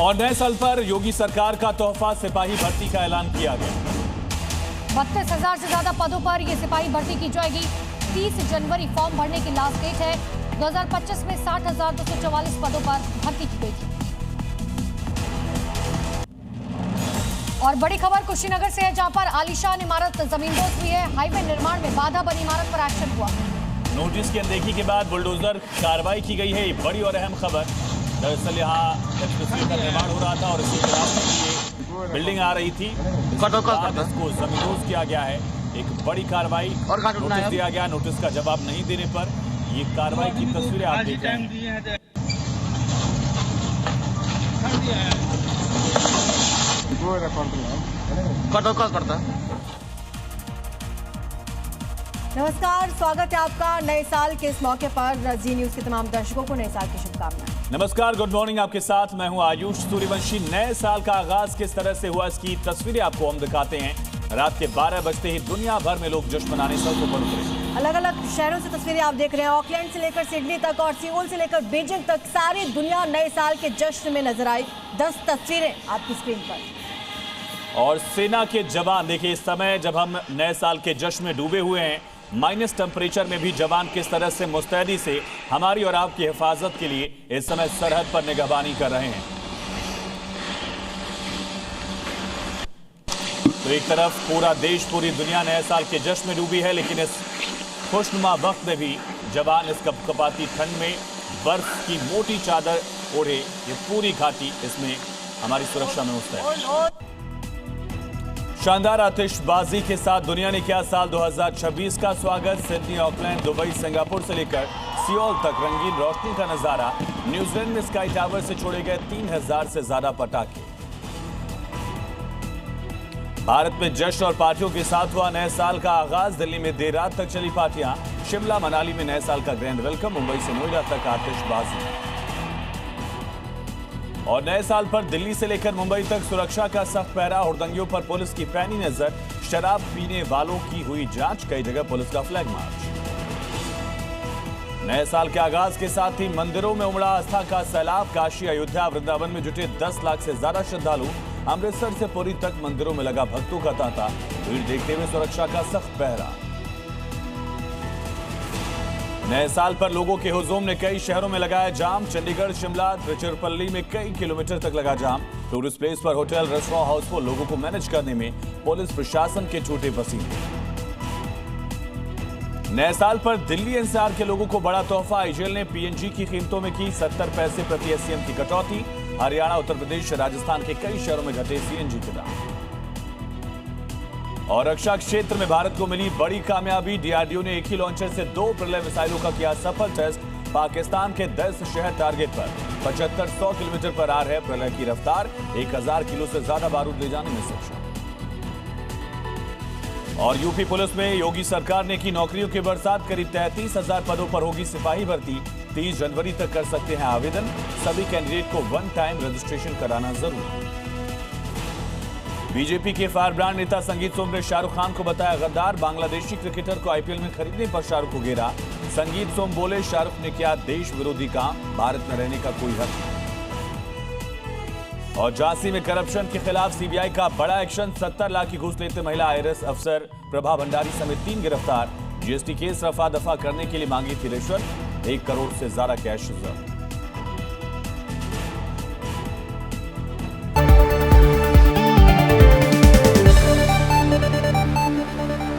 और नए साल पर योगी सरकार का तोहफा सिपाही भर्ती का ऐलान किया गया। 32,000 से ज्यादा पदों पर ये सिपाही भर्ती की जाएगी। 30 जनवरी फॉर्म भरने की लास्ट डेट है। 2025 में 60,244 पदों पर भर्ती की गई थी। और बड़ी खबर कुशीनगर से है, जहां पर आलीशान इमारत जमींदोज हुई है। हाईवे निर्माण में बाधा बनी इमारत पर एक्शन हुआ। नोटिस की अनदेखी के बाद बुलडोजर कार्रवाई की गई है। ये बड़ी और अहम खबर। दरअसल यहाँ एक्सप्रेसवे का निर्माण हो रहा था और इसी के रास्ते में ये बिल्डिंग आ रही थी। इसको जमींदोज किया गया है। एक बड़ी कार्रवाई, नोटिस दिया गया। नोटिस का जवाब नहीं देने पर ये कार्रवाई की तस्वीरें आप देख रहे हैं। नमस्कार, स्वागत है आपका नए साल के इस मौके पर। जी न्यूज के तमाम दर्शकों को नए साल की शुभकामनाएं। नमस्कार, गुड मॉर्निंग। आपके साथ मैं हूं आयुष सूर्यवंशी। नए साल का आगाज किस तरह से हुआ, इसकी तस्वीरें आपको हम दिखाते हैं। रात के 12 बजते ही दुनिया भर में लोग जश्न मनाने सड़कों पर उतरे। अलग अलग शहरों से तस्वीरें आप देख रहे हैं। ऑकलैंड से लेकर सिडनी तक और सियोल से लेकर बीजिंग तक सारी दुनिया नए साल के जश्न में नजर आई। 10 तस्वीरें आपकी स्क्रीन पर। और सेना के जवान देखिए, इस समय जब हम नए साल के जश्न में डूबे हुए हैं, माइनस टेम्परेचर में भी जवान किस तरह से मुस्तैदी से हमारी और आपकी हिफाजत के लिए इस समय सरहद पर निगहबानी कर रहे हैं। तो एक तरफ पूरा देश, पूरी दुनिया नए साल के जश्न में डूबी है, लेकिन इस खुशनुमा वक्त में भी जवान इस कपकपाती ठंड में बर्फ की मोटी चादर ओढ़े ये पूरी घाटी इसमें हमारी सुरक्षा में मुस्तैद। शानदार आतिशबाजी के साथ दुनिया ने किया साल 2026 का स्वागत। सिडनी, ऑकलैंड, दुबई, सिंगापुर से लेकर सियोल तक रंगीन रोशनी का नजारा। न्यूजीलैंड में स्काई टावर से छोड़े गए 3,000 से ज्यादा पटाखे। भारत में जश्न और पार्टियों के साथ हुआ नए साल का आगाज। दिल्ली में देर रात तक चली पार्टियां। शिमला, मनाली में नए साल का ग्रैंड वेलकम। मुंबई से नोएडा तक आतिशबाजी। और नए साल पर दिल्ली से लेकर मुंबई तक सुरक्षा का सख्त पहरा। हुड़दंगियों पर पुलिस की पैनी नजर। शराब पीने वालों की हुई जांच। कई जगह पुलिस का फ्लैग मार्च। नए साल के आगाज के साथ ही मंदिरों में उमड़ा आस्था का सैलाब। काशी, अयोध्या, वृंदावन में जुटे 10 लाख से ज्यादा श्रद्धालु। अमृतसर से पुरी तक मंदिरों में लगा भक्तों का तांता। भीड़ देखते हुए सुरक्षा का सख्त पहरा। नए साल पर लोगों के हुजूम ने कई शहरों में लगाया जाम। चंडीगढ़, शिमला, तिरुचिरापल्ली में कई किलोमीटर तक लगा जाम। टूरिस्ट प्लेस पर होटल, रेस्टोरेंट, हाउसफुल। लोगों को मैनेज करने में पुलिस प्रशासन के छूटे पसीने। नए साल पर दिल्ली एनसीआर के लोगों को बड़ा तोहफा। आईजीएल ने पीएनजी की कीमतों में की 70 पैसे प्रति एससीएम की कटौती। हरियाणा, उत्तर प्रदेश, राजस्थान के कई शहरों में घटे सीएनजी के दाम। और रक्षा क्षेत्र में भारत को मिली बड़ी कामयाबी। डीआरडीओ ने एक ही लॉन्चर से 2 प्रलय मिसाइलों का किया सफल टेस्ट। पाकिस्तान के 10 शहर टारगेट पर। 75-100 किलोमीटर पर आ रहे प्रलय की रफ्तार। 1000 किलो से ज्यादा बारूद ले जाने में सक्षम। और यूपी पुलिस में योगी सरकार ने की नौकरियों की बरसात। करीब 33,000 पदों पर होगी सिपाही भर्ती। 30 जनवरी तक कर सकते हैं आवेदन। सभी कैंडिडेट को 1 टाइम रजिस्ट्रेशन कराना जरूरी। बीजेपी के फायर ब्रांड नेता संगीत सोम ने शाहरुख खान को बताया गद्दार। बांग्लादेशी क्रिकेटर को आईपीएल में खरीदने पर शाहरुख को घेरा। संगीत सोम बोले, शाहरुख ने किया देश विरोधी काम। भारत में रहने का कोई हक नहीं। और झांसी में करप्शन के खिलाफ सीबीआई का बड़ा एक्शन। 70 लाख की घूस लेते महिला आईएएस अफसर प्रभा भंडारी समेत 3 गिरफ्तार। जीएसटी केस रफा दफा करने के लिए मांगी थी रिश्वत। 1 करोड़ से ज्यादा कैश जब्त।